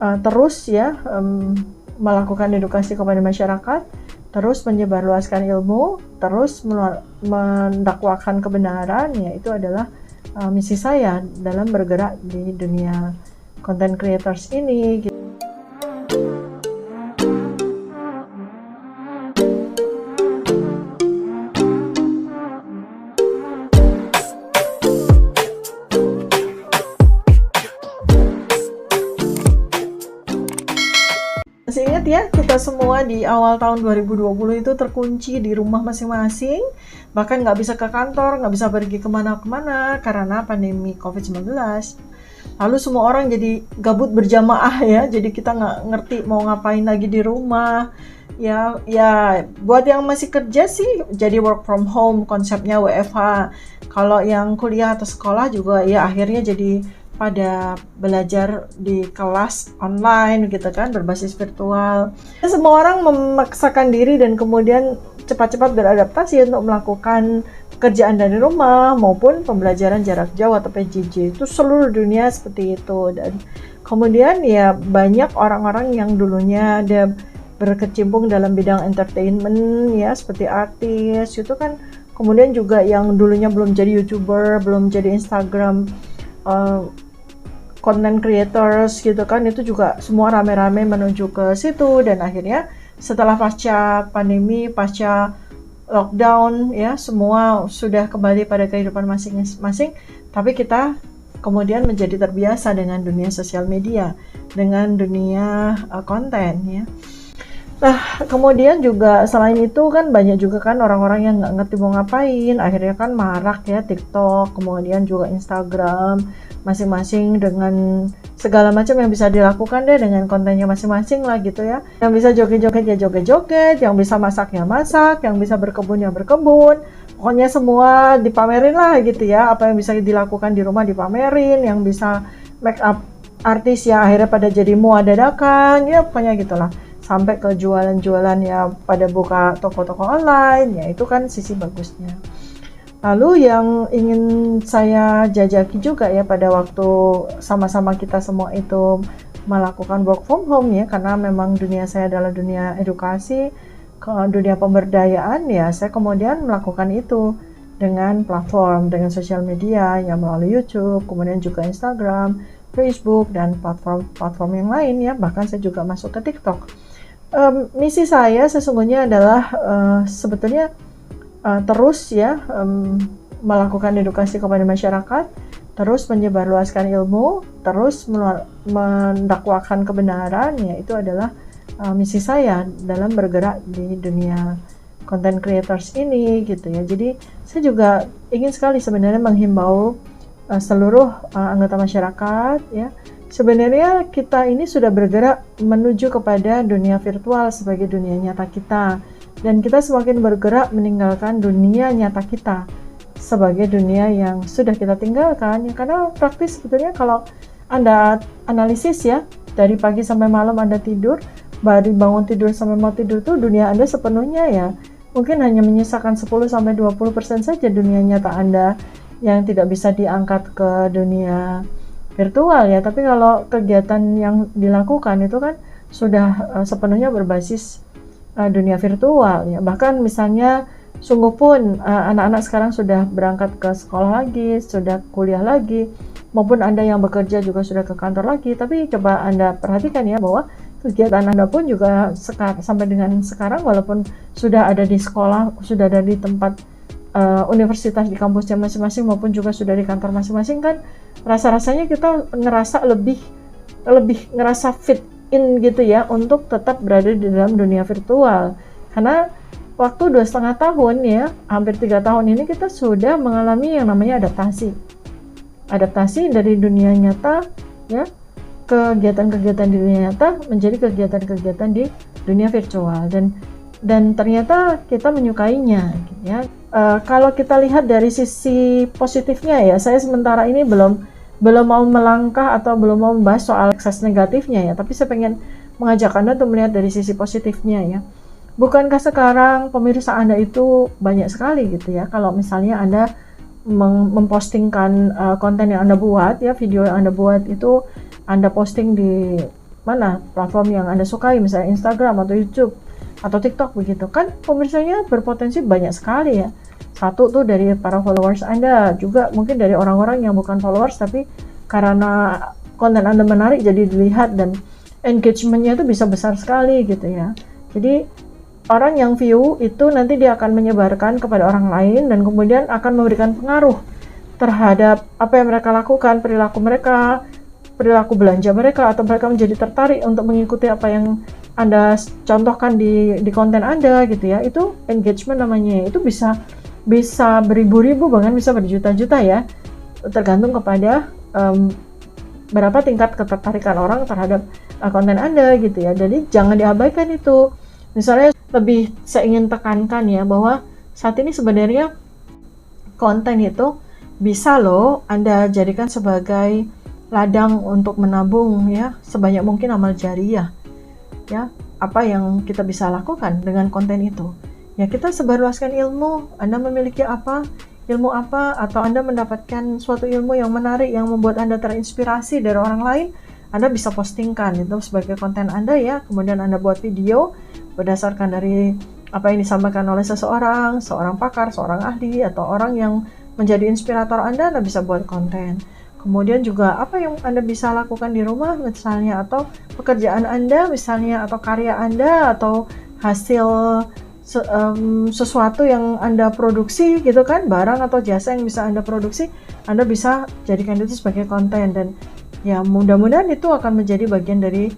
terus ya melakukan edukasi kepada masyarakat, terus menyebarluaskan ilmu, terus mendakwakan kebenaran, ya itu adalah misi saya dalam bergerak di dunia content creators ini. Masih ingat ya, kita semua di awal tahun 2020 itu terkunci di rumah masing-masing, bahkan nggak bisa ke kantor, nggak bisa pergi kemana-kemana karena pandemi COVID-19. Lalu semua orang jadi gabut berjamaah ya, jadi kita nggak ngerti mau ngapain lagi di rumah. Ya, buat yang masih kerja sih jadi work from home, konsepnya WFH. Kalau yang kuliah atau sekolah juga ya akhirnya jadi pada belajar di kelas online gitu kan, berbasis virtual. Semua orang memaksakan diri dan kemudian cepat-cepat beradaptasi untuk melakukan pekerjaan dari rumah maupun pembelajaran jarak jauh atau PJJ. Itu seluruh dunia seperti itu. Dan kemudian ya banyak orang-orang yang dulunya ada berkecimpung dalam bidang entertainment ya, seperti artis itu kan, kemudian juga yang dulunya belum jadi YouTuber, belum jadi Instagram content creators gitu kan, itu juga semua rame-rame menuju ke situ. Dan akhirnya setelah pasca pandemi, pasca lockdown ya, semua sudah kembali pada kehidupan masing-masing, tapi kita kemudian menjadi terbiasa dengan dunia sosial media, dengan dunia konten ya. Nah, kemudian juga selain itu kan banyak juga kan orang-orang yang nggak ngerti mau ngapain, akhirnya kan marak ya TikTok, kemudian juga Instagram, masing-masing dengan segala macam yang bisa dilakukan deh dengan kontennya masing-masing lah gitu ya. Yang bisa joget-joget ya joget-joget, yang bisa masak ya masak, yang bisa berkebun ya berkebun, pokoknya semua dipamerin lah gitu ya. Apa yang bisa dilakukan di rumah dipamerin, yang bisa make up artis ya akhirnya pada jadi mua dadakan ya, pokoknya gitulah. Sampai ke jualan-jualan ya pada buka toko-toko online, ya itu kan sisi bagusnya. Lalu yang ingin saya jajaki juga ya pada waktu sama-sama kita semua itu melakukan work from home ya, karena memang dunia saya adalah dunia edukasi, ke dunia pemberdayaan ya, saya kemudian melakukan itu dengan platform, dengan sosial media ya, melalui YouTube, kemudian juga Instagram, Facebook, dan platform-platform yang lain ya, bahkan saya juga masuk ke TikTok. Misi saya sesungguhnya adalah sebetulnya terus ya melakukan edukasi kepada masyarakat, terus menyebarluaskan ilmu, terus mendakwakan kebenaran, ya itu adalah misi saya dalam bergerak di dunia content creators ini gitu ya. Jadi saya juga ingin sekali sebenarnya menghimbau seluruh anggota masyarakat ya. Sebenarnya kita ini sudah bergerak menuju kepada dunia virtual sebagai dunia nyata kita, dan kita semakin bergerak meninggalkan dunia nyata kita sebagai dunia yang sudah kita tinggalkan ya. Karena praktis sebetulnya kalau Anda analisis ya, dari pagi sampai malam Anda tidur, baru bangun tidur sampai mau tidur tuh dunia Anda sepenuhnya ya mungkin hanya menyisakan 10-20% saja dunia nyata Anda yang tidak bisa diangkat ke dunia virtual ya. Tapi kalau kegiatan yang dilakukan itu kan sudah sepenuhnya berbasis dunia virtual ya. Bahkan misalnya sungguh pun anak-anak sekarang sudah berangkat ke sekolah lagi, sudah kuliah lagi, maupun Anda yang bekerja juga sudah ke kantor lagi. Tapi coba Anda perhatikan ya bahwa kegiatan Anda pun juga sampai dengan sekarang, walaupun sudah ada di sekolah, sudah ada di tempat universitas di kampusnya masing-masing, maupun juga sudah di kantor masing-masing, kan rasa-rasanya kita ngerasa lebih ngerasa fit in gitu ya untuk tetap berada di dalam dunia virtual. Karena waktu 2,5 tahun ya, hampir 3 tahun ini kita sudah mengalami yang namanya adaptasi dari dunia nyata ya, kegiatan-kegiatan di dunia nyata menjadi kegiatan-kegiatan di dunia virtual, dan ternyata kita menyukainya gitu ya. Kalau kita lihat dari sisi positifnya ya, saya sementara ini belum mau melangkah atau belum mau membahas soal ekses negatifnya ya, tapi saya pengen mengajak Anda untuk melihat dari sisi positifnya ya. Bukankah sekarang pemirsa Anda itu banyak sekali gitu ya, kalau misalnya Anda mempostingkan konten yang Anda buat ya, video yang Anda buat itu Anda posting di mana platform yang Anda sukai, misalnya Instagram atau YouTube atau TikTok begitu kan, pemirsanya berpotensi banyak sekali ya. Satu tuh dari para followers Anda, juga mungkin dari orang-orang yang bukan followers tapi karena konten Anda menarik jadi dilihat dan engagement-nya itu bisa besar sekali gitu ya. Jadi orang yang view itu nanti dia akan menyebarkan kepada orang lain dan kemudian akan memberikan pengaruh terhadap apa yang mereka lakukan, perilaku belanja mereka, atau mereka menjadi tertarik untuk mengikuti apa yang Anda contohkan di konten Anda gitu ya. Itu engagement namanya. Itu bisa beribu-ribu, bahkan bisa berjuta-juta ya, tergantung kepada berapa tingkat ketertarikan orang terhadap konten Anda gitu ya. Jadi jangan diabaikan itu. Misalnya lebih saya ingin tekankan ya, bahwa saat ini sebenarnya konten itu bisa loh Anda jadikan sebagai ladang untuk menabung ya, sebanyak mungkin amal jariah ya. Apa yang kita bisa lakukan dengan konten itu ya, kita sebarluaskan ilmu. Anda memiliki ilmu apa, atau Anda mendapatkan suatu ilmu yang menarik yang membuat Anda terinspirasi dari orang lain, Anda bisa postingkan itu sebagai konten Anda ya. Kemudian Anda buat video berdasarkan dari apa yang disampaikan oleh seorang pakar, seorang ahli, atau orang yang menjadi inspirator Anda bisa buat konten. Kemudian juga apa yang Anda bisa lakukan di rumah misalnya, atau pekerjaan Anda misalnya, atau karya Anda, atau hasil sesuatu yang Anda produksi gitu kan, barang atau jasa yang bisa Anda produksi, Anda bisa jadikan itu sebagai konten. Dan ya mudah-mudahan itu akan menjadi bagian dari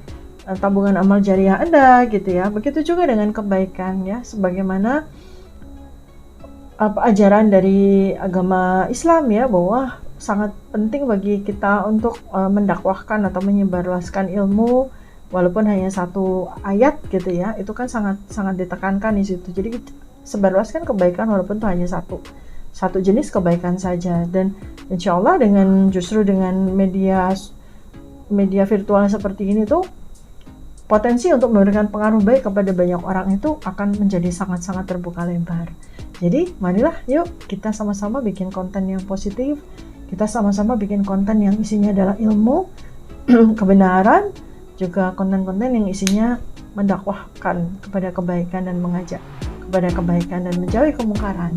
tabungan amal jariah Anda gitu ya. Begitu juga dengan kebaikan ya, sebagaimana ajaran dari agama Islam ya, bahwa sangat penting bagi kita untuk mendakwahkan atau menyebarluaskan ilmu walaupun hanya satu ayat gitu ya. Itu kan sangat ditekankan di situ. Jadi sebarluaskan kebaikan walaupun itu hanya satu jenis kebaikan saja. Dan insya Allah justru dengan media virtual seperti ini tuh, potensi untuk memberikan pengaruh baik kepada banyak orang itu akan menjadi sangat-sangat terbuka lebar. Jadi marilah yuk kita sama-sama bikin konten yang positif, kita sama-sama bikin konten yang isinya adalah ilmu, kebenaran, juga konten-konten yang isinya mendakwahkan kepada kebaikan dan mengajak kepada kebaikan dan menjauhi kemungkaran.